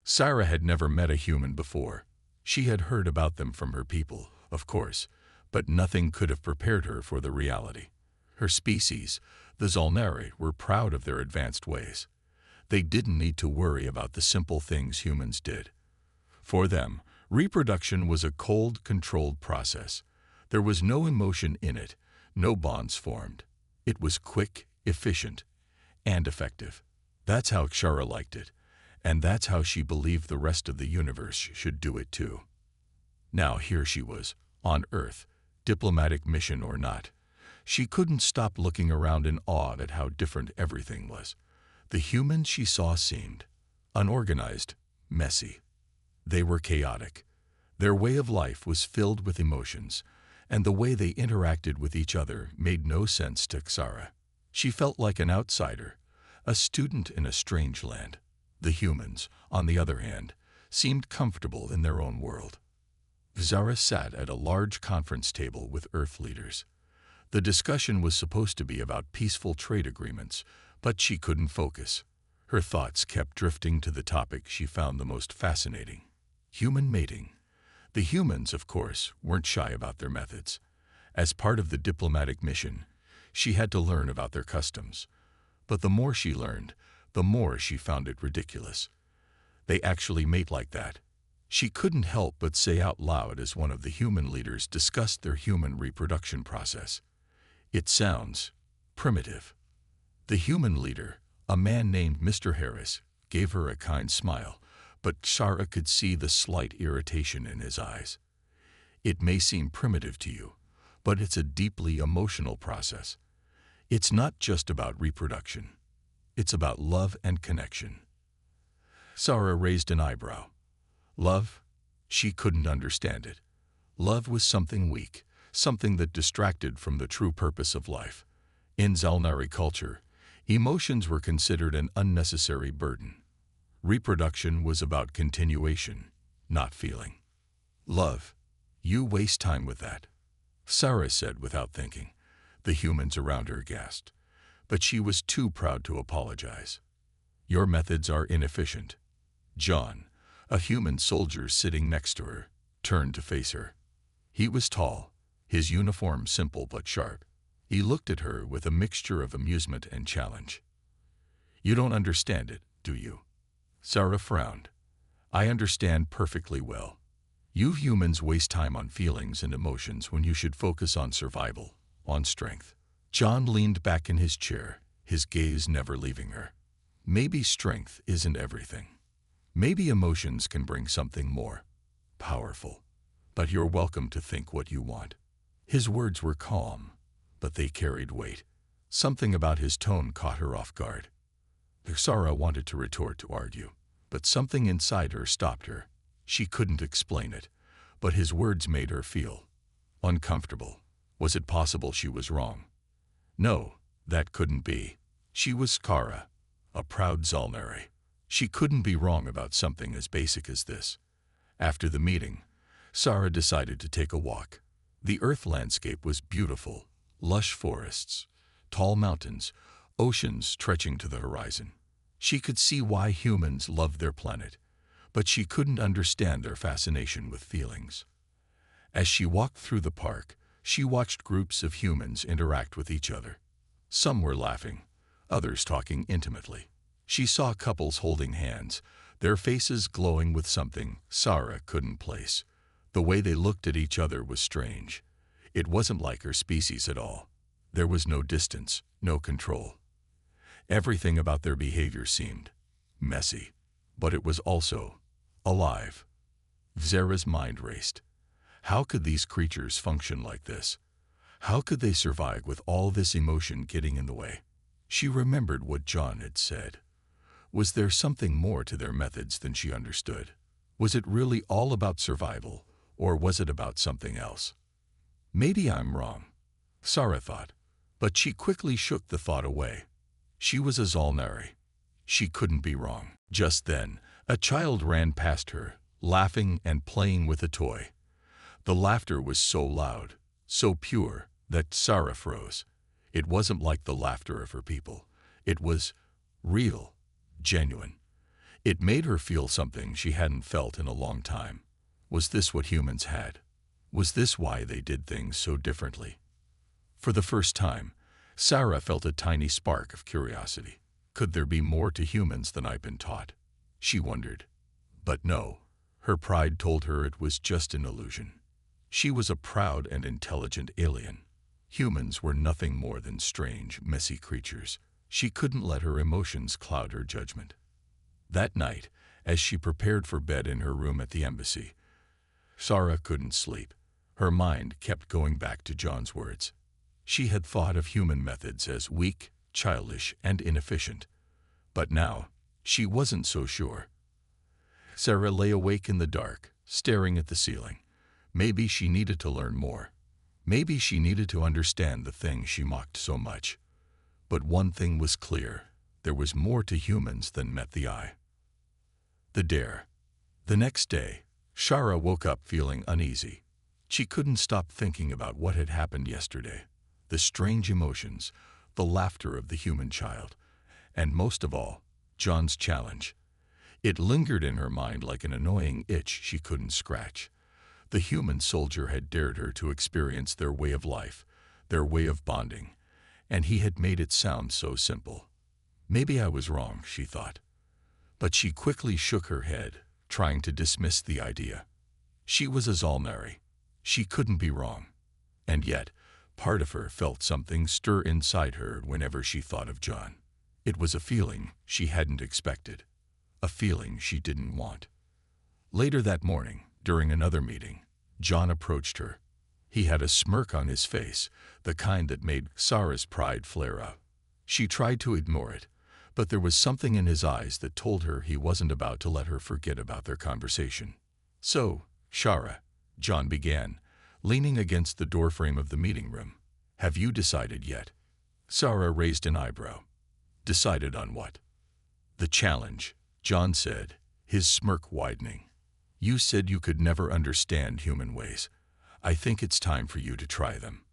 Sarah had never met a human before. She had heard about them from her people, of course, but nothing could have prepared her for the reality. Her species, the Zolnari, were proud of their advanced ways. They didn't need to worry about the simple things humans did. For them, reproduction was a cold, controlled process. There was no emotion in it, no bonds formed. It was quick, efficient, and effective. That's how Kshara liked it, and that's how she believed the rest of the universe should do it too. Now here she was, on Earth, diplomatic mission or not. She couldn't stop looking around in awe at how different everything was. The humans she saw seemed unorganized, messy. They were chaotic. Their way of life was filled with emotions, and the way they interacted with each other made no sense to Kshara. She felt like an outsider, a student in a strange land. The humans, on the other hand, seemed comfortable in their own world. Kshara sat at a large conference table with Earth leaders. The discussion was supposed to be about peaceful trade agreements, but she couldn't focus. Her thoughts kept drifting to the topic she found the most fascinating: human mating. The humans, of course, weren't shy about their methods. As part of the diplomatic mission, she had to learn about their customs. But the more she learned, the more she found it ridiculous. They actually mate like that. She couldn't help but say out loud as one of the human leaders discussed their human reproduction process: "It sounds primitive." The human leader, a man named Mr. Harris, gave her a kind smile, but Kshara could see the slight irritation in his eyes. "It may seem primitive to you, but it's a deeply emotional process. It's not just about reproduction. It's about love and connection." Kshara raised an eyebrow. Love? She couldn't understand it. Love was something weak, something that distracted from the true purpose of life. In Zolnari culture, emotions were considered an unnecessary burden. Reproduction was about continuation, not feeling. "Love, you waste time with that," Sarah said without thinking. The humans around her gasped, but she was too proud to apologize. "Your methods are inefficient." John, a human soldier sitting next to her, turned to face her. He was tall, his uniform simple but sharp. He looked at her with a mixture of amusement and challenge. "You don't understand it, do you?" Sarah frowned. "I understand perfectly well. You humans waste time on feelings and emotions when you should focus on survival, on strength." John leaned back in his chair, his gaze never leaving her. "Maybe strength isn't everything. Maybe emotions can bring something more powerful. But you're welcome to think what you want." His words were calm, but they carried weight. Something about his tone caught her off guard. Sarah wanted to retort, to argue, but something inside her stopped her. She couldn't explain it, but his words made her feel uncomfortable. Was it possible she was wrong? No, that couldn't be. She was Kara, a proud Zolnari. She couldn't be wrong about something as basic as this. After the meeting, Sarah decided to take a walk. The Earth landscape was beautiful: lush forests, tall mountains, oceans stretching to the horizon. She could see why humans loved their planet, but she couldn't understand their fascination with feelings. As she walked through the park, she watched groups of humans interact with each other. Some were laughing, others talking intimately. She saw couples holding hands, their faces glowing with something Sarah couldn't place. The way they looked at each other was strange. It wasn't like her species at all. There was no distance, no control. Everything about their behavior seemed messy, but it was also alive. Zara's mind raced. How could these creatures function like this? How could they survive with all this emotion getting in the way? She remembered what John had said. Was there something more to their methods than she understood? Was it really all about survival, or was it about something else? Maybe I'm wrong, Sarah thought, but she quickly shook the thought away. She was a Zolnari. She couldn't be wrong. Just then, a child ran past her, laughing and playing with a toy. The laughter was so loud, so pure, that Sarah froze. It wasn't like the laughter of her people. It was real, genuine. It made her feel something she hadn't felt in a long time. Was this what humans had? Was this why they did things so differently? For the first time, Sarah felt a tiny spark of curiosity. Could there be more to humans than I've been taught? She wondered. But no, her pride told her it was just an illusion. She was a proud and intelligent alien. Humans were nothing more than strange, messy creatures. She couldn't let her emotions cloud her judgment. That night, as she prepared for bed in her room at the embassy, Sarah couldn't sleep. Her mind kept going back to John's words. She had thought of human methods as weak, childish, and inefficient. But now, she wasn't so sure. Sarah lay awake in the dark, staring at the ceiling. Maybe she needed to learn more. Maybe she needed to understand the thing she mocked so much. But one thing was clear. There was more to humans than met the eye. The dare. The next day, Sarah woke up feeling uneasy. She couldn't stop thinking about what had happened yesterday. The strange emotions, the laughter of the human child, and most of all, John's challenge. It lingered in her mind like an annoying itch she couldn't scratch. The human soldier had dared her to experience their way of life, their way of bonding, and he had made it sound so simple. Maybe I was wrong, she thought. But she quickly shook her head, trying to dismiss the idea. She was a Zolnari. She couldn't be wrong. And yet, part of her felt something stir inside her whenever she thought of John. It was a feeling she hadn't expected, a feeling she didn't want. Later that morning, during another meeting, John approached her. He had a smirk on his face, the kind that made Sarah's pride flare up. She tried to ignore it, but there was something in his eyes that told her he wasn't about to let her forget about their conversation. "So, Sarah," John began, leaning against the doorframe of the meeting room, "have you decided yet?" Sarah raised an eyebrow. "Decided on what?" "The challenge," John said, his smirk widening. "You said you could never understand human ways. I think it's time for you to try them.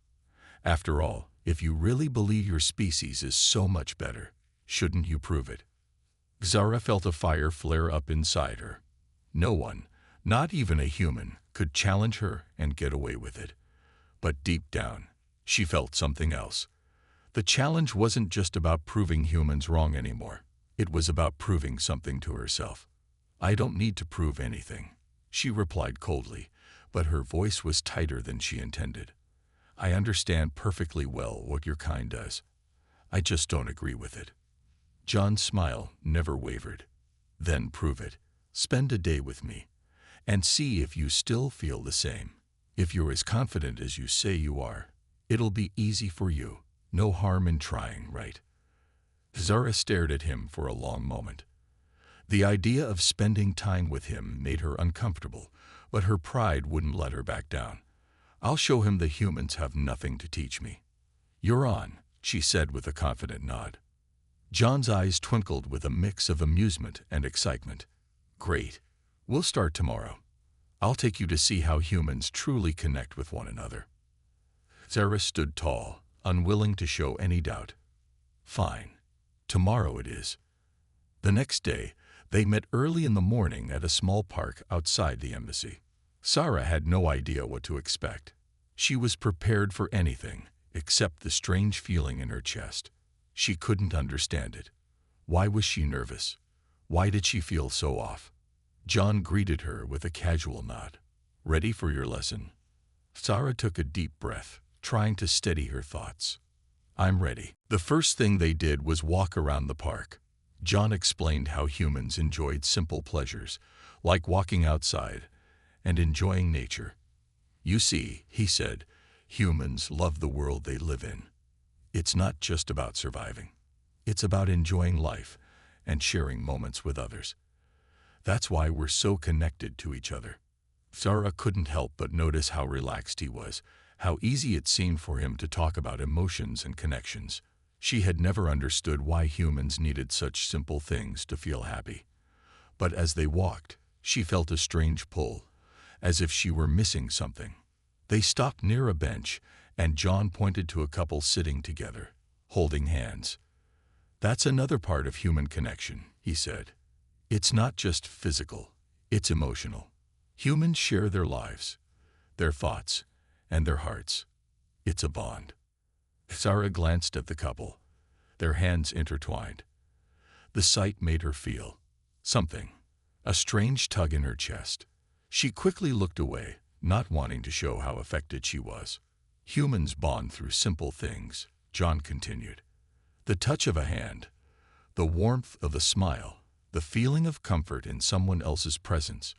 After all, if you really believe your species is so much better, shouldn't you prove it?" Zara felt a fire flare up inside her. No one, not even a human, could challenge her and get away with it. But deep down, she felt something else. The challenge wasn't just about proving humans wrong anymore. It was about proving something to herself. "I don't need to prove anything," she replied coldly, but her voice was tighter than she intended. "I understand perfectly well what your kind does. I just don't agree with it." John's smile never wavered. "Then prove it. Spend a day with me, and see if you still feel the same. If you're as confident as you say you are, it'll be easy for you. No harm in trying, right?" Zara stared at him for a long moment. The idea of spending time with him made her uncomfortable, but her pride wouldn't let her back down. "I'll show him the humans have nothing to teach me." "You're on," she said with a confident nod. John's eyes twinkled with a mix of amusement and excitement. "Great. We'll start tomorrow. I'll take you to see how humans truly connect with one another." Zara stood tall, unwilling to show any doubt. "Fine. Tomorrow it is." The next day, they met early in the morning at a small park outside the embassy. Sarah had no idea what to expect. She was prepared for anything except the strange feeling in her chest. She couldn't understand it. Why was she nervous? Why did she feel so off? John greeted her with a casual nod. "Ready for your lesson?" Sarah took a deep breath, trying to steady her thoughts. "I'm ready." The first thing they did was walk around the park. John explained how humans enjoyed simple pleasures, like walking outside and enjoying nature. "You see," he said, "humans love the world they live in. It's not just about surviving. It's about enjoying life and sharing moments with others. That's why we're so connected to each other." Sarah couldn't help but notice how relaxed he was, how easy it seemed for him to talk about emotions and connections. She had never understood why humans needed such simple things to feel happy. But as they walked, she felt a strange pull, as if she were missing something. They stopped near a bench, and John pointed to a couple sitting together, holding hands. "That's another part of human connection," he said. It's not just physical, it's emotional. Humans share their lives, their thoughts, and their hearts. It's a bond. Sarah glanced at the couple, their hands intertwined. The sight made her feel something, a strange tug in her chest. She quickly looked away, not wanting to show how affected she was. Humans bond through simple things, John continued. The touch of a hand, the warmth of a smile, the feeling of comfort in someone else's presence.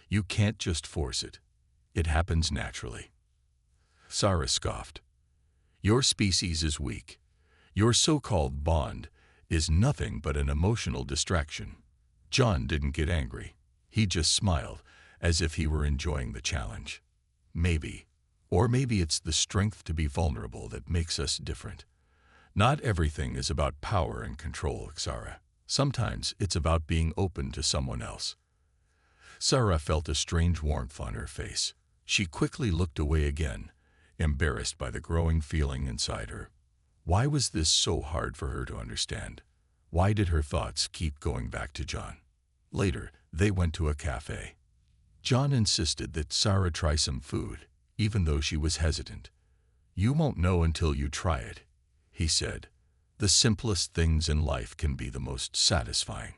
You can't just force it. It happens naturally. Sarah scoffed. Your species is weak. Your so-called bond is nothing but an emotional distraction. John didn't get angry. He just smiled, as if he were enjoying the challenge. Maybe, or maybe it's the strength to be vulnerable that makes us different. Not everything is about power and control, Sarah. Sometimes it's about being open to someone else. Sarah felt a strange warmth on her face. She quickly looked away again, embarrassed by the growing feeling inside her. Why was this so hard for her to understand? Why did her thoughts keep going back to John? Later, they went to a cafe. John insisted that Sarah try some food, even though she was hesitant. You won't know until you try it, he said. The simplest things in life can be the most satisfying.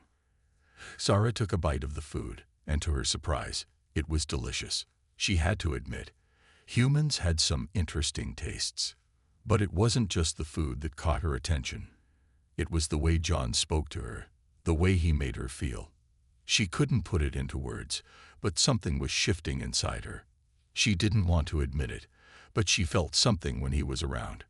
Sarah took a bite of the food, and to her surprise, it was delicious. She had to admit, humans had some interesting tastes. But it wasn't just the food that caught her attention. It was the way John spoke to her, the way he made her feel. She couldn't put it into words, but something was shifting inside her. She didn't want to admit it, but she felt something when he was around.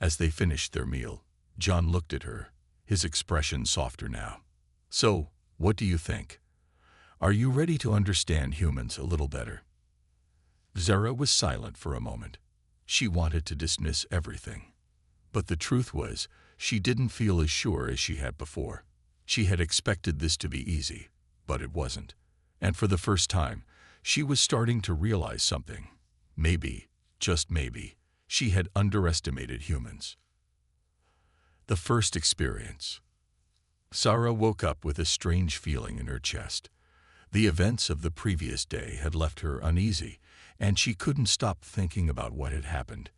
As they finished their meal, John looked at her, his expression softer now. So, what do you think? Are you ready to understand humans a little better? Sarah was silent for a moment. She wanted to dismiss everything. But the truth was, she didn't feel as sure as she had before. She had expected this to be easy, but it wasn't. And for the first time, she was starting to realize something. Maybe, just maybe, she had underestimated humans. The first experience. Sarah woke up with a strange feeling in her chest. The events of the previous day had left her uneasy, and she couldn't stop thinking about what had happened.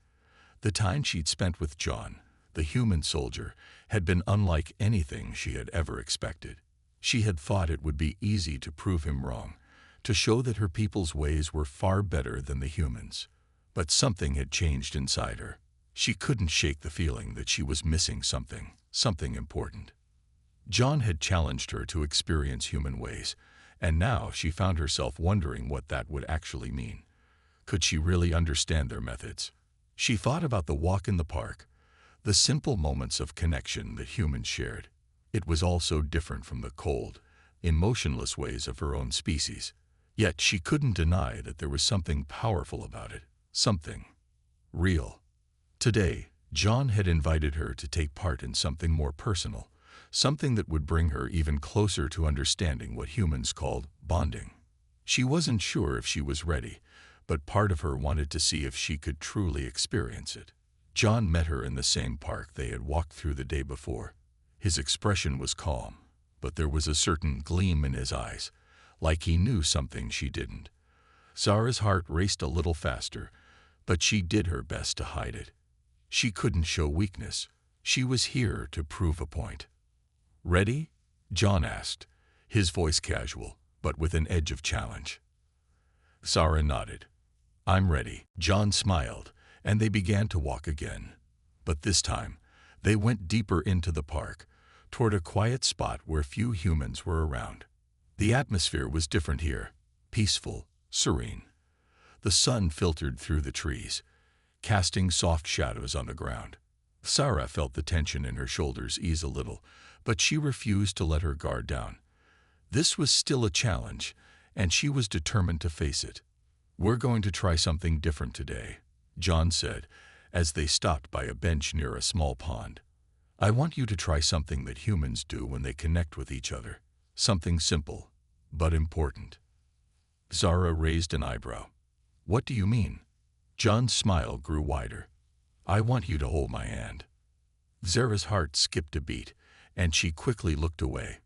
The time she'd spent with John, the human soldier, had been unlike anything she had ever expected. She had thought it would be easy to prove him wrong, to show that her people's ways were far better than the humans. But something had changed inside her. She couldn't shake the feeling that she was missing something important. John had challenged her to experience human ways, and now she found herself wondering what that would actually mean. Could she really understand their methods? She thought about the walk in the park, the simple moments of connection that humans shared. It was all so different from the cold, emotionless ways of her own species. Yet she couldn't deny that there was something powerful about it, something real. Today, John had invited her to take part in something more personal, something that would bring her even closer to understanding what humans called bonding. She wasn't sure if she was ready, but part of her wanted to see if she could truly experience it. John met her in the same park they had walked through the day before. His expression was calm, but there was a certain gleam in his eyes, like he knew something she didn't. Sarah's heart raced a little faster, but she did her best to hide it. She couldn't show weakness. She was here to prove a point. "Ready?" John asked, his voice casual, but with an edge of challenge. Sarah nodded. "I'm ready." John smiled, and they began to walk again. But this time, they went deeper into the park, toward a quiet spot where few humans were around. The atmosphere was different here, peaceful, serene. The sun filtered through the trees, casting soft shadows on the ground. Sarah felt the tension in her shoulders ease a little, but she refused to let her guard down. This was still a challenge, and she was determined to face it. "We're going to try something different today," John said, as they stopped by a bench near a small pond. "I want you to try something that humans do when they connect with each other. Something simple, but important." Sarah raised an eyebrow. "What do you mean?" John's smile grew wider. "I want you to hold my hand." Sarah's heart skipped a beat, and she quickly looked away.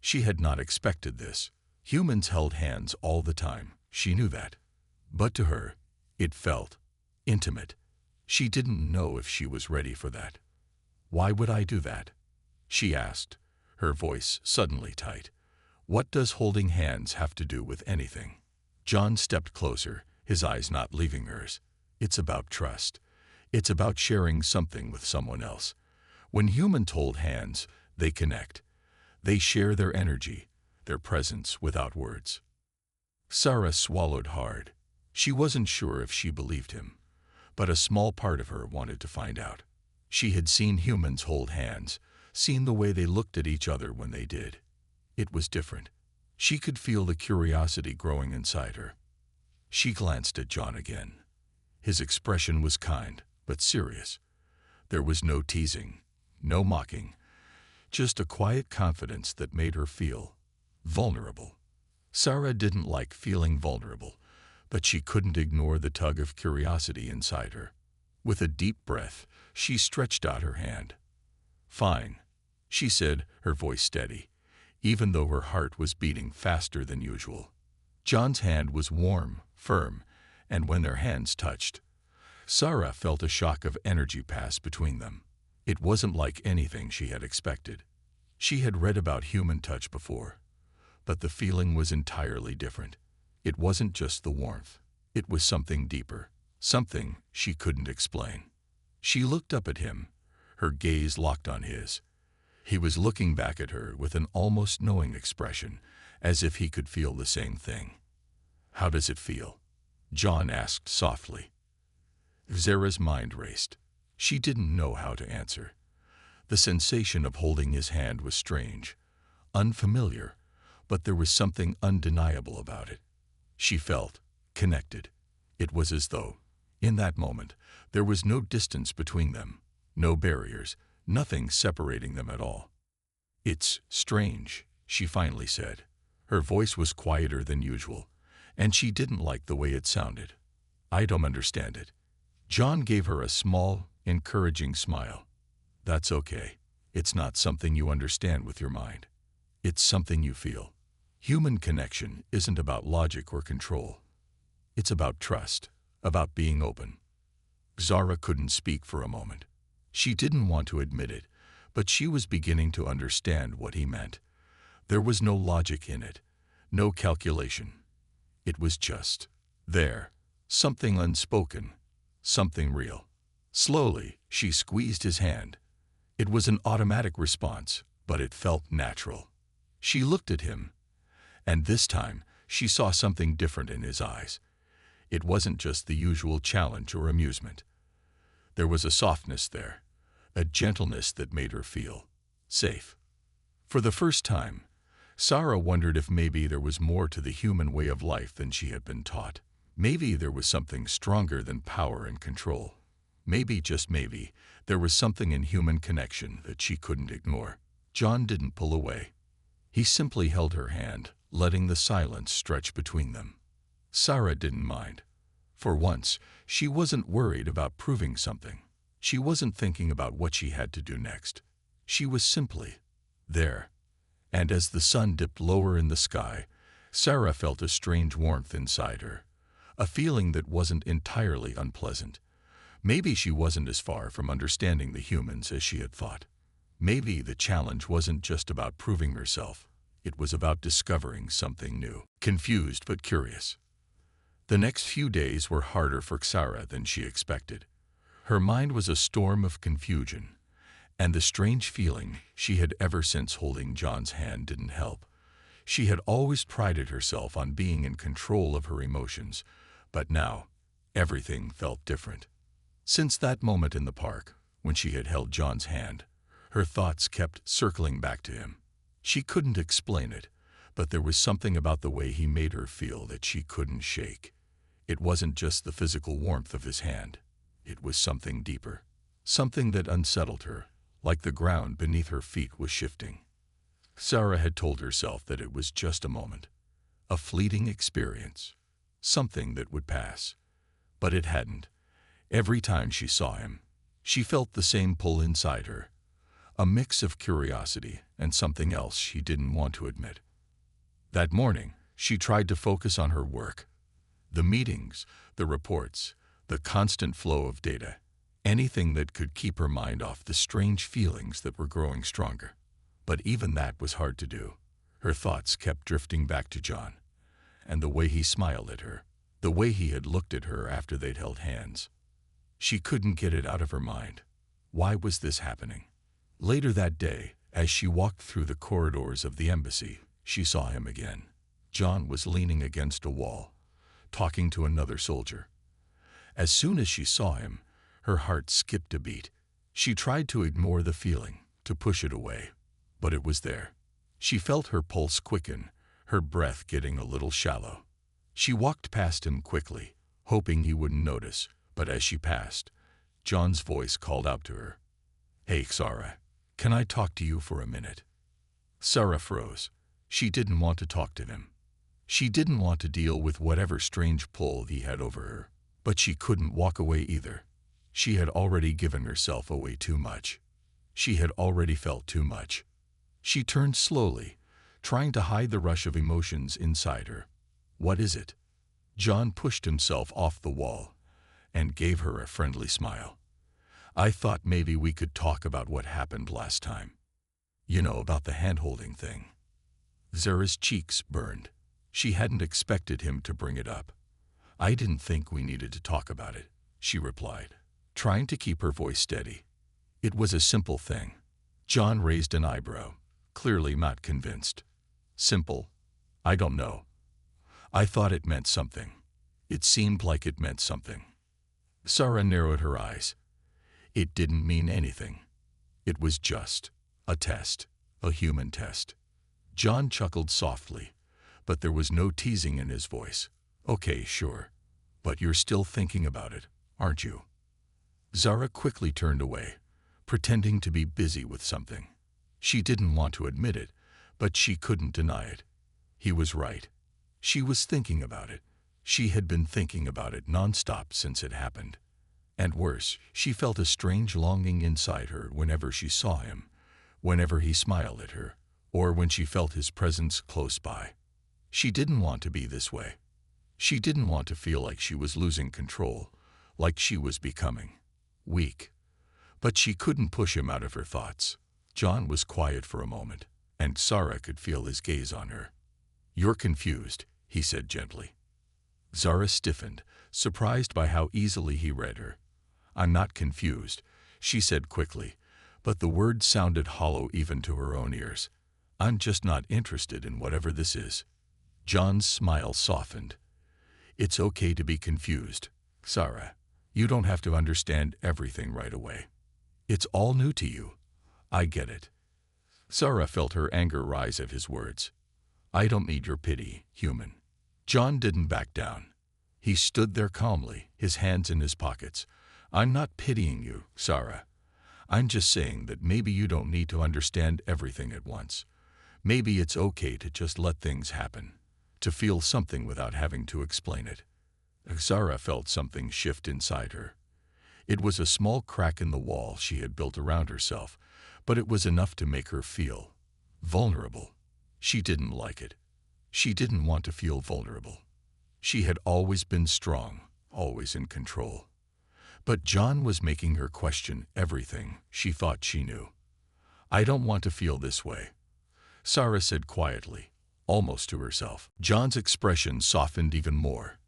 She had not expected this. Humans held hands all the time, she knew that. But to her, it felt intimate. She didn't know if she was ready for that. "Why would I do that?" she asked, her voice suddenly tight. "What does holding hands have to do with anything?" John stepped closer, his eyes not leaving hers. "It's about trust. It's about sharing something with someone else. When humans hold hands, they connect. They share their energy, their presence without words." Sarah swallowed hard. She wasn't sure if she believed him, but a small part of her wanted to find out. She had seen humans hold hands, seen the way they looked at each other when they did. It was different. She could feel the curiosity growing inside her. She glanced at John again. His expression was kind, but serious. There was no teasing, no mocking, just a quiet confidence that made her feel vulnerable. Sarah didn't like feeling vulnerable, but she couldn't ignore the tug of curiosity inside her. With a deep breath, she stretched out her hand. "Fine," she said, her voice steady, even though her heart was beating faster than usual. John's hand was warm, firm, and when their hands touched, Sarah felt a shock of energy pass between them. It wasn't like anything she had expected. She had read about human touch before, but the feeling was entirely different. It wasn't just the warmth. It was something deeper, something she couldn't explain. She looked up at him, her gaze locked on his. He was looking back at her with an almost knowing expression, as if he could feel the same thing. "How does it feel?" John asked softly. Sarah's mind raced. She didn't know how to answer. The sensation of holding his hand was strange, unfamiliar, but there was something undeniable about it. She felt connected. It was as though, in that moment, there was no distance between them, no barriers, nothing separating them at all. "It's strange," she finally said. Her voice was quieter than usual, and she didn't like the way it sounded. "I don't understand it." John gave her a small, encouraging smile. "That's okay. It's not something you understand with your mind. It's something you feel. Human connection isn't about logic or control. It's about trust, about being open." Zara couldn't speak for a moment. She didn't want to admit it, but she was beginning to understand what he meant. There was no logic in it, no calculation. It was just there, something unspoken, something real. Slowly, she squeezed his hand. It was an automatic response, but it felt natural. She looked at him, and this time she saw something different in his eyes. It wasn't just the usual challenge or amusement. There was a softness there, a gentleness that made her feel safe. For the first time, Sarah wondered if maybe there was more to the human way of life than she had been taught. Maybe there was something stronger than power and control. Maybe, just maybe, there was something in human connection that she couldn't ignore. John didn't pull away. He simply held her hand, letting the silence stretch between them. Sarah didn't mind. For once, she wasn't worried about proving something. She wasn't thinking about what she had to do next. She was simply there. And as the sun dipped lower in the sky, Sarah felt a strange warmth inside her, a feeling that wasn't entirely unpleasant. Maybe she wasn't as far from understanding the humans as she had thought. Maybe the challenge wasn't just about proving herself. It was about discovering something new, confused but curious. The next few days were harder for Sarah than she expected. Her mind was a storm of confusion, and the strange feeling she had ever since holding John's hand didn't help. She had always prided herself on being in control of her emotions, but now everything felt different. Since that moment in the park, when she had held John's hand, her thoughts kept circling back to him. She couldn't explain it, but there was something about the way he made her feel that she couldn't shake. It wasn't just the physical warmth of his hand. It was something deeper, something that unsettled her, like the ground beneath her feet was shifting. Sarah had told herself that it was just a moment, a fleeting experience, something that would pass. But it hadn't. Every time she saw him, she felt the same pull inside her, a mix of curiosity and something else she didn't want to admit. That morning, she tried to focus on her work. The meetings, the reports, the constant flow of data, anything that could keep her mind off the strange feelings that were growing stronger. But even that was hard to do. Her thoughts kept drifting back to John, and the way he smiled at her, the way he had looked at her after they'd held hands. She couldn't get it out of her mind. Why was this happening? Later that day, as she walked through the corridors of the embassy, she saw him again. John was leaning against a wall, talking to another soldier. As soon as she saw him, her heart skipped a beat. She tried to ignore the feeling, to push it away, but it was there. She felt her pulse quicken, her breath getting a little shallow. She walked past him quickly, hoping he wouldn't notice, but as she passed, John's voice called out to her. "Hey, Sarah, can I talk to you for a minute?" Sarah froze. She didn't want to talk to him. She didn't want to deal with whatever strange pull he had over her, but she couldn't walk away either. She had already given herself away too much. She had already felt too much. She turned slowly, trying to hide the rush of emotions inside her. "What is it?" John pushed himself off the wall and gave her a friendly smile. "I thought maybe we could talk about what happened last time. You know, about the hand-holding thing." Zara's cheeks burned. She hadn't expected him to bring it up. "I didn't think we needed to talk about it," she replied, trying to keep her voice steady. "It was a simple thing." John raised an eyebrow, clearly not convinced. "Simple? I don't know. I thought it meant something. It seemed like it meant something." Sarah narrowed her eyes. It didn't mean anything. It was just a test, a human test. John chuckled softly, but there was no teasing in his voice. "Okay, sure. But you're still thinking about it, aren't you?" Zara quickly turned away, pretending to be busy with something. She didn't want to admit it, but she couldn't deny it. He was right. She was thinking about it. She had been thinking about it nonstop since it happened. And worse, she felt a strange longing inside her whenever she saw him, whenever he smiled at her, or when she felt his presence close by. She didn't want to be this way. She didn't want to feel like she was losing control, like she was becoming weak. But she couldn't push him out of her thoughts. John was quiet for a moment, and Sarah could feel his gaze on her. "You're confused," he said gently. Zara stiffened, surprised by how easily he read her. "I'm not confused," she said quickly, but the words sounded hollow even to her own ears. "I'm just not interested in whatever this is." John's smile softened. "It's okay to be confused, Sarah. You don't have to understand everything right away. It's all new to you. I get it." Sarah felt her anger rise at his words. "I don't need your pity, human." John didn't back down. He stood there calmly, his hands in his pockets. "I'm not pitying you, Sarah. I'm just saying that maybe you don't need to understand everything at once. Maybe it's okay to just let things happen, to feel something without having to explain it." Sarah felt something shift inside her. It was a small crack in the wall she had built around herself, but it was enough to make her feel vulnerable. She didn't like it. She didn't want to feel vulnerable. She had always been strong, always in control. But John was making her question everything she thought she knew. "I don't want to feel this way," Sarah said quietly, almost to herself. John's expression softened even more,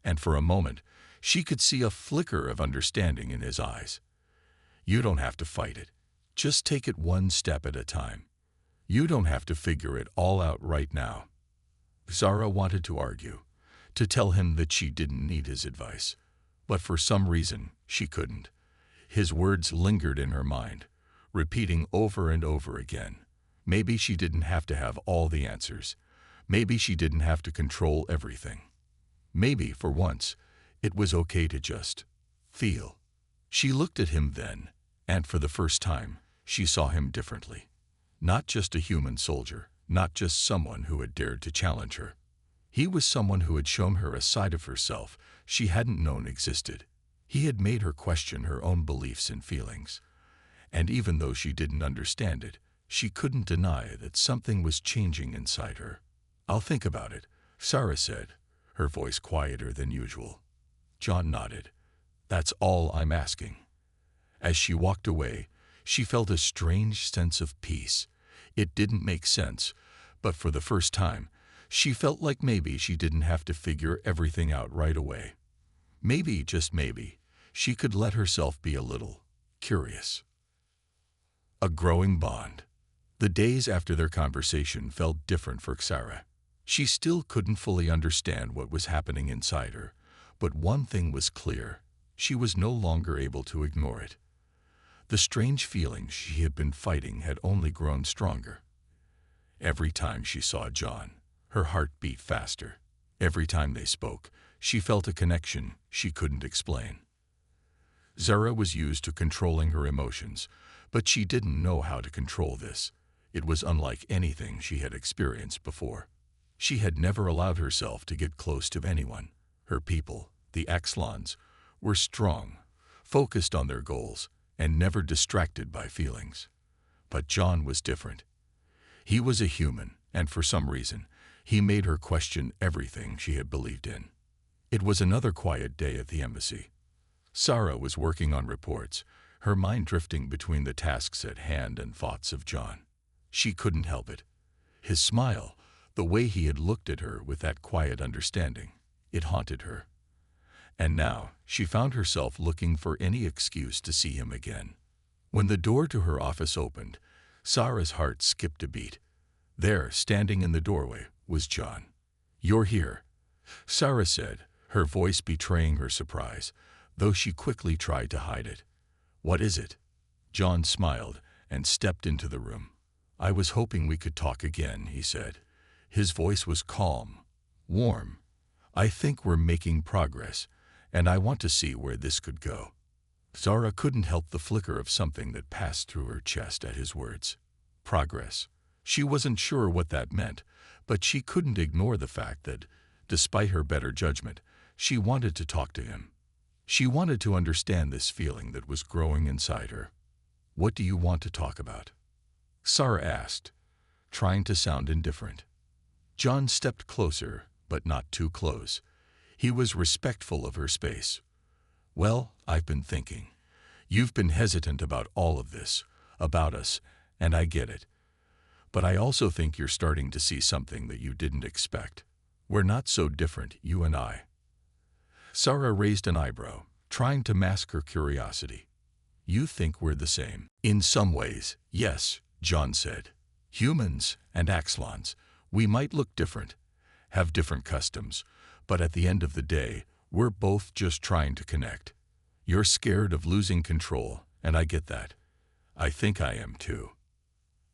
and for a moment she could see a flicker of understanding in his eyes. "You don't have to fight it. Just take it one step at a time. You don't have to figure it all out right now." Zara wanted to argue, to tell him that she didn't need his advice, but for some reason she couldn't. His words lingered in her mind, repeating over and over again. Maybe she didn't have to have all the answers. Maybe she didn't have to control everything. Maybe, for once, it was okay to just feel. She looked at him then, and for the first time, she saw him differently. Not just a human soldier, not just someone who had dared to challenge her. He was someone who had shown her a side of herself she hadn't known existed. He had made her question her own beliefs and feelings. And even though she didn't understand it, she couldn't deny that something was changing inside her. "I'll think about it," Sarah said, her voice quieter than usual. John nodded. "That's all I'm asking." As she walked away, she felt a strange sense of peace. It didn't make sense, but for the first time, she felt like maybe she didn't have to figure everything out right away. Maybe, just maybe, she could let herself be a little curious. A growing bond. The days after their conversation felt different for Sarah. She still couldn't fully understand what was happening inside her, but one thing was clear: she was no longer able to ignore it. The strange feelings she had been fighting had only grown stronger. Every time she saw John, her heart beat faster. Every time they spoke, she felt a connection she couldn't explain. Zara was used to controlling her emotions, but she didn't know how to control this. It was unlike anything she had experienced before. She had never allowed herself to get close to anyone. Her people, the Axlons, were strong, focused on their goals, and never distracted by feelings. But John was different. He was a human, and for some reason, he made her question everything she had believed in. It was another quiet day at the embassy. Sarah was working on reports, her mind drifting between the tasks at hand and thoughts of John. She couldn't help it. His smile, the way he had looked at her with that quiet understanding, it haunted her. And now she found herself looking for any excuse to see him again. When the door to her office opened, Sarah's heart skipped a beat. There, standing in the doorway, was John. "You're here," Sarah said, her voice betraying her surprise, though she quickly tried to hide it. "What is it?" John smiled and stepped into the room. "I was hoping we could talk again," he said. His voice was calm, warm. "I think we're making progress, and I want to see where this could go." Sarah couldn't help the flicker of something that passed through her chest at his words. Progress. She wasn't sure what that meant, but she couldn't ignore the fact that, despite her better judgment, she wanted to talk to him. She wanted to understand this feeling that was growing inside her. "What do you want to talk about?" Sarah asked, trying to sound indifferent. John stepped closer, but not too close. He was respectful of her space. "Well, I've been thinking. You've been hesitant about all of this, about us, and I get it. But I also think you're starting to see something that you didn't expect. We're not so different, you and I." Sarah raised an eyebrow, trying to mask her curiosity. "You think we're the same?" "In some ways, yes," John said. "Humans and Axlons, we might look different, have different customs, but at the end of the day, we're both just trying to connect. You're scared of losing control, and I get that. I think I am too."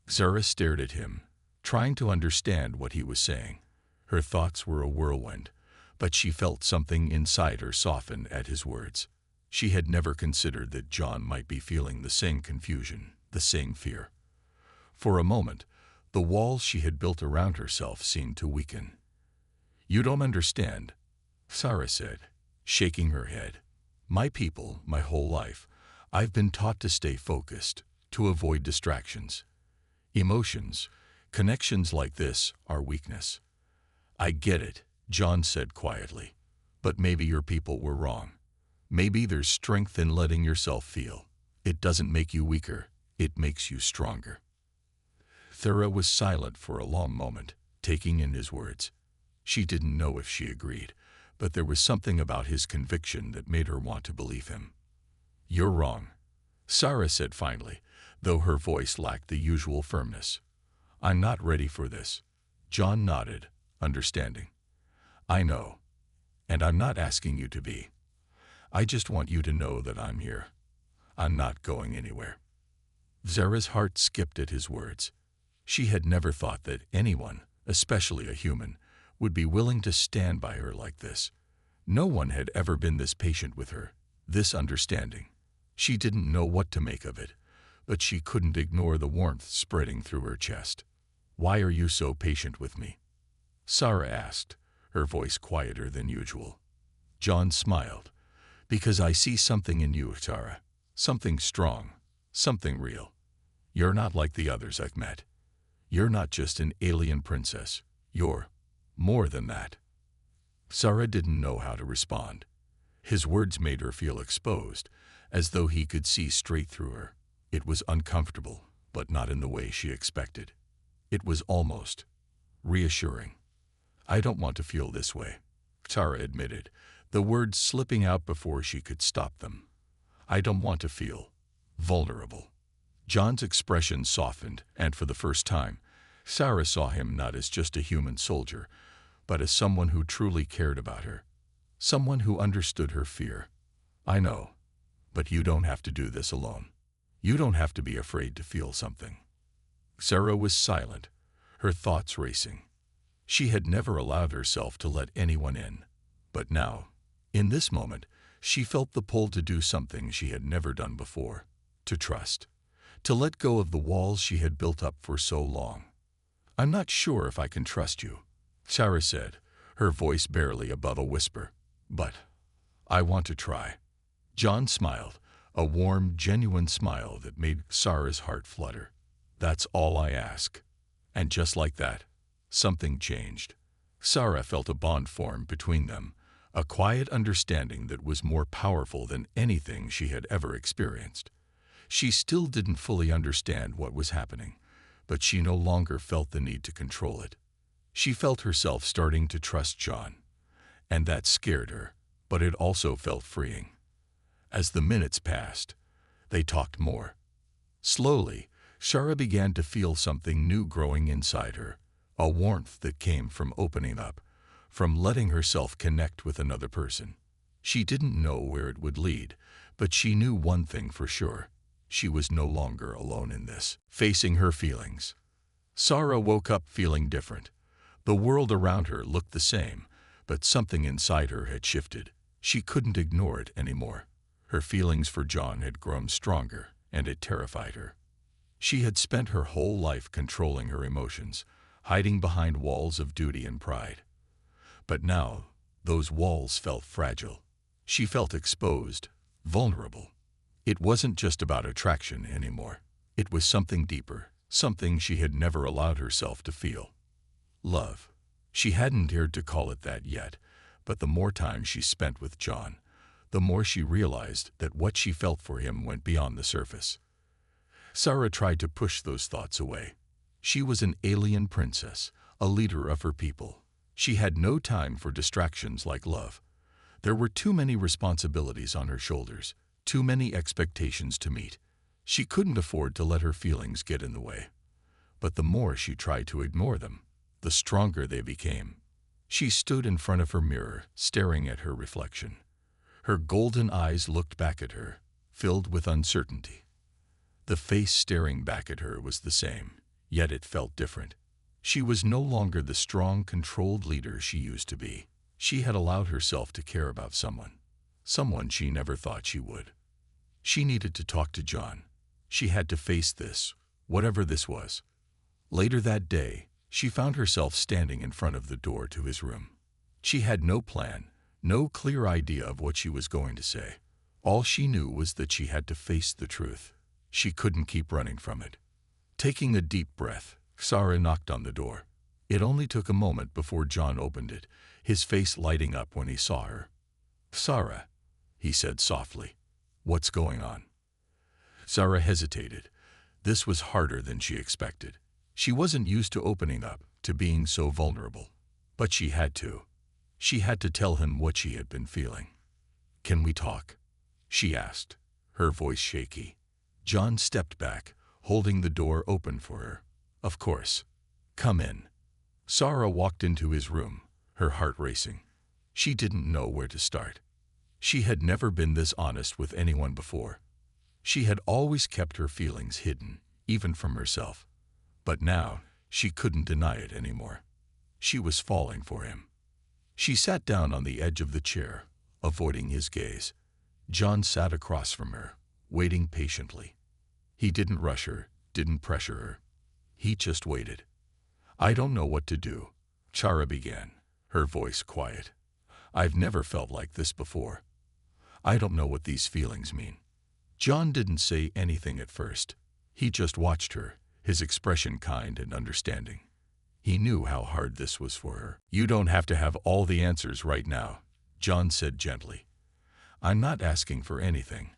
Zara stared at him, trying to understand what he was saying. Her thoughts were a whirlwind, but she felt something inside her soften at his words. She had never considered that John might be feeling the same confusion, the same fear. For a moment, the walls she had built around herself seemed to weaken. "You don't understand," Sarah said, shaking her head. "My people, my whole life, I've been taught to stay focused, to avoid distractions. Emotions, connections like this are weakness." "I get it," John said quietly, "but maybe your people were wrong. Maybe there's strength in letting yourself feel. It doesn't make you weaker, it makes you stronger." Sarah was silent for a long moment, taking in his words. She didn't know if she agreed, but there was something about his conviction that made her want to believe him. "You're wrong," Sarah said finally, though her voice lacked the usual firmness. "I'm not ready for this." John nodded, understanding. "I know, and I'm not asking you to be. I just want you to know that I'm here. I'm not going anywhere." Zara's heart skipped at his words. She had never thought that anyone, especially a human, would be willing to stand by her like this. No one had ever been this patient with her, this understanding. She didn't know what to make of it, but she couldn't ignore the warmth spreading through her chest. "Why are you so patient with me?" Sarah asked, her voice quieter than usual. John smiled. "Because I see something in you, Sarah. Something strong, something real. You're not like the others I've met. You're not just an alien princess. You're more than that. Sarah didn't know how to respond. His words made her feel exposed, as though he could see straight through her. It was uncomfortable, but not in the way she expected. It was almost reassuring. I don't want to feel this way, Sarah admitted, the words slipping out before she could stop them. I don't want to feel vulnerable. John's expression softened, and for the first time, Sarah saw him not as just a human soldier, but as someone who truly cared about her. Someone who understood her fear. I know, but you don't have to do this alone. You don't have to be afraid to feel something. Sarah was silent, her thoughts racing. She had never allowed herself to let anyone in, but now, in this moment, she felt the pull to do something she had never done before, to trust, to let go of the walls she had built up for so long. I'm not sure if I can trust you, Sarah said, her voice barely above a whisper, but I want to try. John smiled, a warm, genuine smile that made Sarah's heart flutter. That's all I ask. And just like that, something changed. Sarah felt a bond form between them, a quiet understanding that was more powerful than anything she had ever experienced. She still didn't fully understand what was happening, but she no longer felt the need to control it. She felt herself starting to trust John, and that scared her, but it also felt freeing. As the minutes passed, they talked more. Slowly, Sarah began to feel something new growing inside her, a warmth that came from opening up, from letting herself connect with another person. She didn't know where it would lead, but she knew one thing for sure. She was no longer alone in this, facing her feelings. Sarah woke up feeling different. The world around her looked the same, but something inside her had shifted. She couldn't ignore it anymore. Her feelings for John had grown stronger, and it terrified her. She had spent her whole life controlling her emotions, hiding behind walls of duty and pride. But now, those walls felt fragile. She felt exposed, vulnerable. It wasn't just about attraction anymore. It was something deeper, something she had never allowed herself to feel. Love. She hadn't dared to call it that yet, but the more time she spent with John, the more she realized that what she felt for him went beyond the surface. Sarah tried to push those thoughts away. She was an alien princess, a leader of her people. She had no time for distractions like love. There were too many responsibilities on her shoulders, too many expectations to meet. She couldn't afford to let her feelings get in the way. But the more she tried to ignore them, the stronger they became. She stood in front of her mirror, staring at her reflection. Her golden eyes looked back at her, filled with uncertainty. The face staring back at her was the same, yet it felt different. She was no longer the strong, controlled leader she used to be. She had allowed herself to care about someone she never thought she would. She needed to talk to John. She had to face this, whatever this was. Later that day, she found herself standing in front of the door to his room. She had no plan, no clear idea of what she was going to say. All she knew was that she had to face the truth. She couldn't keep running from it. Taking a deep breath, Sarah knocked on the door. It only took a moment before John opened it, his face lighting up when he saw her. "Sarah," he said softly, "what's going on?" Sarah hesitated. This was harder than she expected. She wasn't used to opening up, to being so vulnerable. But she had to. She had to tell him what she had been feeling. "Can we talk?" she asked, her voice shaky. John stepped back, holding the door open for her. "Of course. Come in." Sarah walked into his room, her heart racing. She didn't know where to start. She had never been this honest with anyone before. She had always kept her feelings hidden, even from herself. But now, she couldn't deny it anymore. She was falling for him. She sat down on the edge of the chair, avoiding his gaze. John sat across from her, waiting patiently. He didn't rush her, didn't pressure her. He just waited. "I don't know what to do," Sarah began, her voice quiet. "I've never felt like this before. I don't know what these feelings mean." John didn't say anything at first. He just watched her, his expression kind and understanding. He knew how hard this was for her. "You don't have to have all the answers right now," John said gently. "I'm not asking for anything.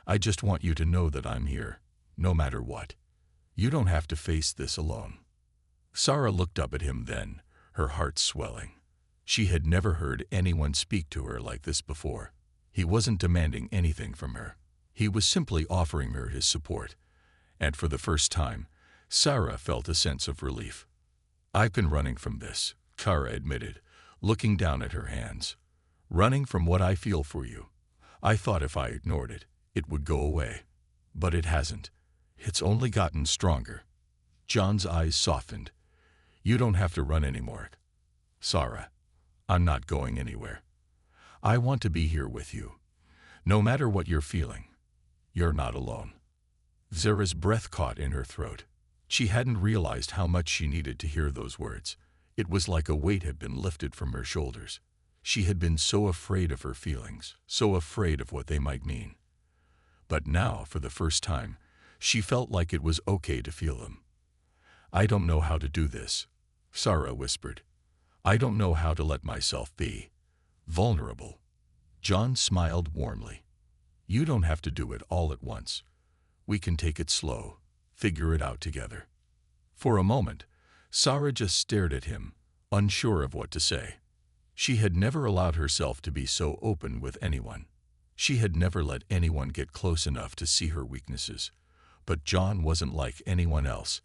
I just want you to know that I'm here, no matter what. You don't have to face this alone." Sarah looked up at him then, her heart swelling. She had never heard anyone speak to her like this before. He wasn't demanding anything from her. He was simply offering her his support. And for the first time, Sarah felt a sense of relief. "I've been running from this," Sarah admitted, looking down at her hands. "Running from what I feel for you. I thought if I ignored it, it would go away. But it hasn't. It's only gotten stronger." John's eyes softened. "You don't have to run anymore, Sarah. I'm not going anywhere. I want to be here with you. No matter what you're feeling, you're not alone." Sarah's breath caught in her throat. She hadn't realized how much she needed to hear those words. It was like a weight had been lifted from her shoulders. She had been so afraid of her feelings, so afraid of what they might mean. But now, for the first time, she felt like it was okay to feel them. "I don't know how to do this," Sarah whispered. "I don't know how to let myself be vulnerable." John smiled warmly. "You don't have to do it all at once. We can take it slow, figure it out together." For a moment, Sarah just stared at him, unsure of what to say. She had never allowed herself to be so open with anyone. She had never let anyone get close enough to see her weaknesses. But John wasn't like anyone else.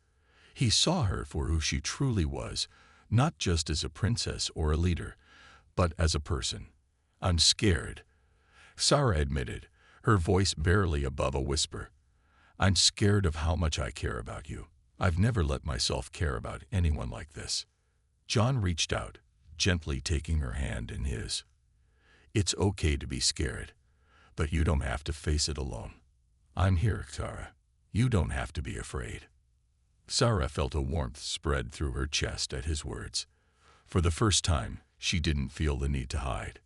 He saw her for who she truly was, not just as a princess or a leader, but as a person. "I'm scared," Sarah admitted, her voice barely above a whisper. "I'm scared of how much I care about you. I've never let myself care about anyone like this." John reached out, gently taking her hand in his. "It's okay to be scared, but you don't have to face it alone. I'm here, Sarah. You don't have to be afraid." Sarah felt a warmth spread through her chest at his words. For the first time, she didn't feel the need to hide.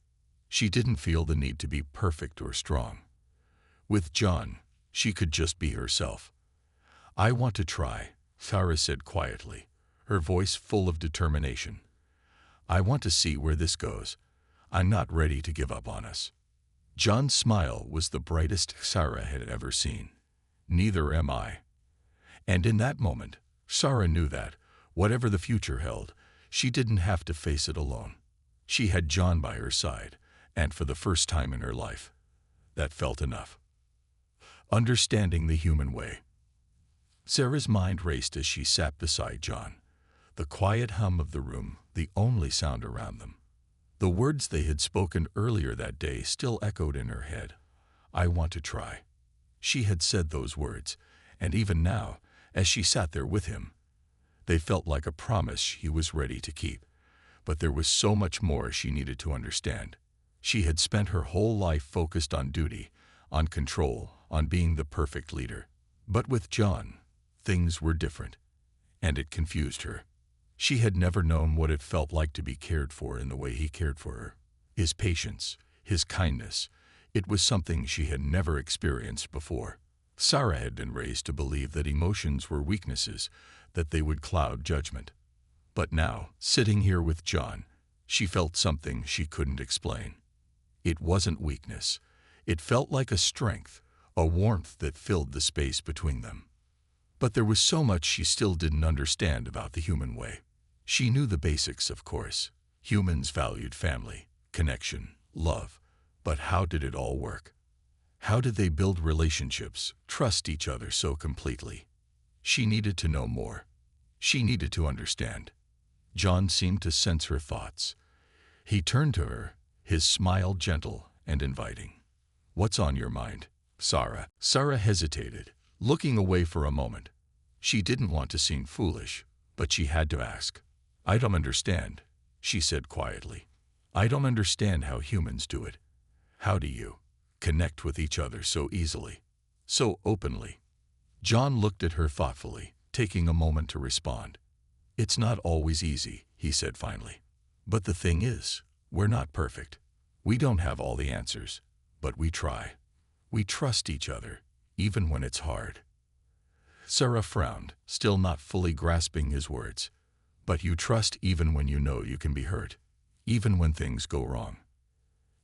She didn't feel the need to be perfect or strong. With John, she could just be herself. "I want to try," Sarah said quietly, her voice full of determination. "I want to see where this goes. I'm not ready to give up on us." John's smile was the brightest Sarah had ever seen. "Neither am I." And in that moment, Sarah knew that, whatever the future held, she didn't have to face it alone. She had John by her side, and for the first time in her life, that felt enough. Understanding the human way. Sarah's mind raced as she sat beside John. The quiet hum of the room, the only sound around them. The words they had spoken earlier that day still echoed in her head. "I want to try." She had said those words, and even now, as she sat there with him, they felt like a promise he was ready to keep. But there was so much more she needed to understand. She had spent her whole life focused on duty, on control, on being the perfect leader. But with John, things were different, and it confused her. She had never known what it felt like to be cared for in the way he cared for her. His patience, his kindness, it was something she had never experienced before. Sarah had been raised to believe that emotions were weaknesses, that they would cloud judgment. But now, sitting here with John, she felt something she couldn't explain. It wasn't weakness. It felt like a strength, a warmth that filled the space between them. But there was so much she still didn't understand about the human way. She knew the basics, of course. Humans valued family, connection, love. But how did it all work? How did they build relationships, trust each other so completely? She needed to know more. She needed to understand. John seemed to sense her thoughts. He turned to her, his smile gentle and inviting. "What's on your mind, Sarah?" Sarah hesitated, looking away for a moment. She didn't want to seem foolish, but she had to ask. "I don't understand," she said quietly. "I don't understand how humans do it. How do you connect with each other so easily, so openly?" John looked at her thoughtfully, taking a moment to respond. "It's not always easy," he said finally. "But the thing is, we're not perfect. We don't have all the answers, but we try. We trust each other, even when it's hard. Sarah frowned, still not fully grasping his words. But you trust even when you know you can be hurt, even when things go wrong.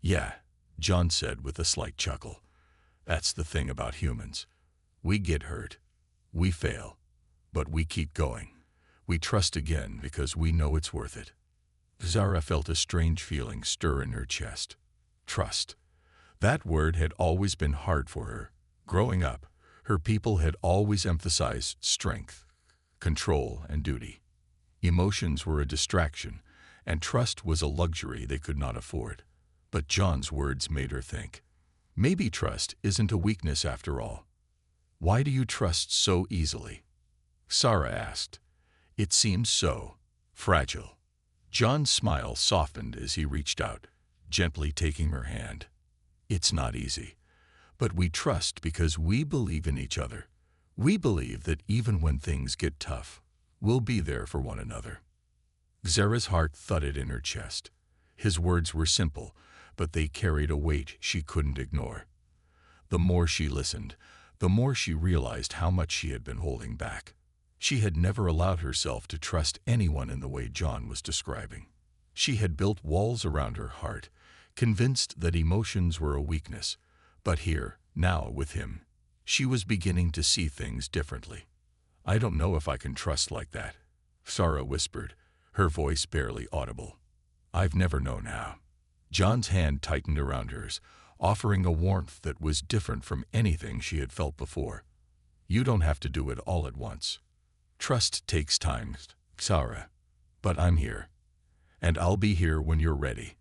Yeah, John said with a slight chuckle. That's the thing about humans. We get hurt. We fail. But we keep going. We trust again because we know it's worth it. Zara felt a strange feeling stir in her chest. Trust. That word had always been hard for her. Growing up, her people had always emphasized strength, control, and duty. Emotions were a distraction, and trust was a luxury they could not afford. But John's words made her think. Maybe trust isn't a weakness after all. Why do you trust so easily? Sarah asked. It seems so fragile. John's smile softened as he reached out, gently taking her hand. It's not easy, but we trust because we believe in each other. We believe that even when things get tough, we'll be there for one another. Zara's heart thudded in her chest. His words were simple, but they carried a weight she couldn't ignore. The more she listened, the more she realized how much she had been holding back. She had never allowed herself to trust anyone in the way John was describing. She had built walls around her heart, convinced that emotions were a weakness. But here, now with him, she was beginning to see things differently. I don't know if I can trust like that, Sarah whispered, her voice barely audible. I've never known how. John's hand tightened around hers, offering a warmth that was different from anything she had felt before. You don't have to do it all at once. Trust takes time, Sarah. But I'm here. And I'll be here when you're ready.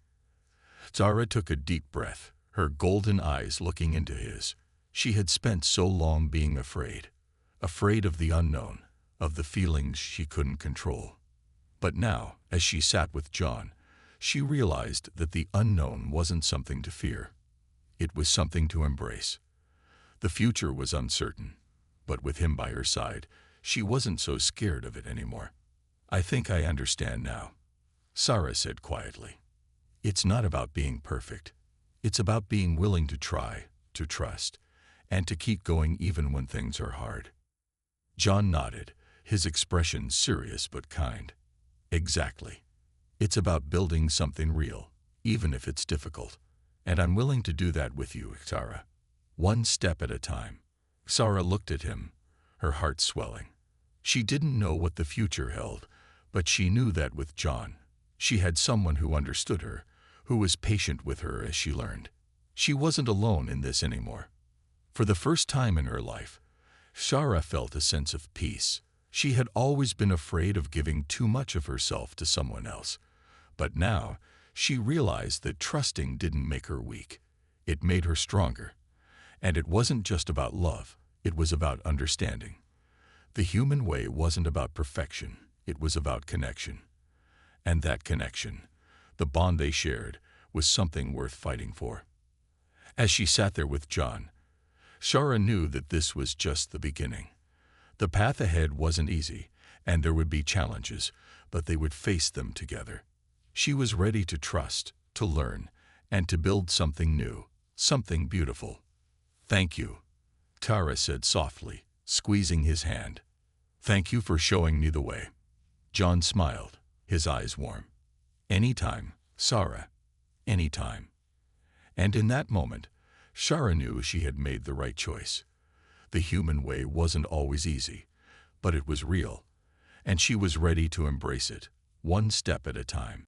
Sarah took a deep breath, her golden eyes looking into his. She had spent so long being afraid of the unknown, of the feelings she couldn't control. But now, as she sat with John, she realized that the unknown wasn't something to fear. It was something to embrace. The future was uncertain, but with him by her side, she wasn't so scared of it anymore. I think I understand now, Sarah said quietly. It's not about being perfect. It's about being willing to try, to trust, and to keep going even when things are hard. John nodded, his expression serious but kind. Exactly. It's about building something real, even if it's difficult. And I'm willing to do that with you, Sarah. One step at a time. Sarah looked at him, her heart swelling. She didn't know what the future held, but she knew that with John, she had someone who understood her, who was patient with her as she learned. She wasn't alone in this anymore. For the first time in her life, Sarah felt a sense of peace. She had always been afraid of giving too much of herself to someone else, but now she realized that trusting didn't make her weak. It made her stronger. And it wasn't just about love, it was about understanding. The human way wasn't about perfection, it was about connection. And that connection, the bond they shared, was something worth fighting for. As she sat there with John, Sarah knew that this was just the beginning. The path ahead wasn't easy, and there would be challenges, but they would face them together. She was ready to trust, to learn, and to build something new, something beautiful. Thank you, Tara said softly, squeezing his hand. Thank you for showing me the way. John smiled, his eyes warm. Anytime, Sarah, anytime. And in that moment, Sarah knew she had made the right choice. The human way wasn't always easy, but it was real, and she was ready to embrace it, one step at a time.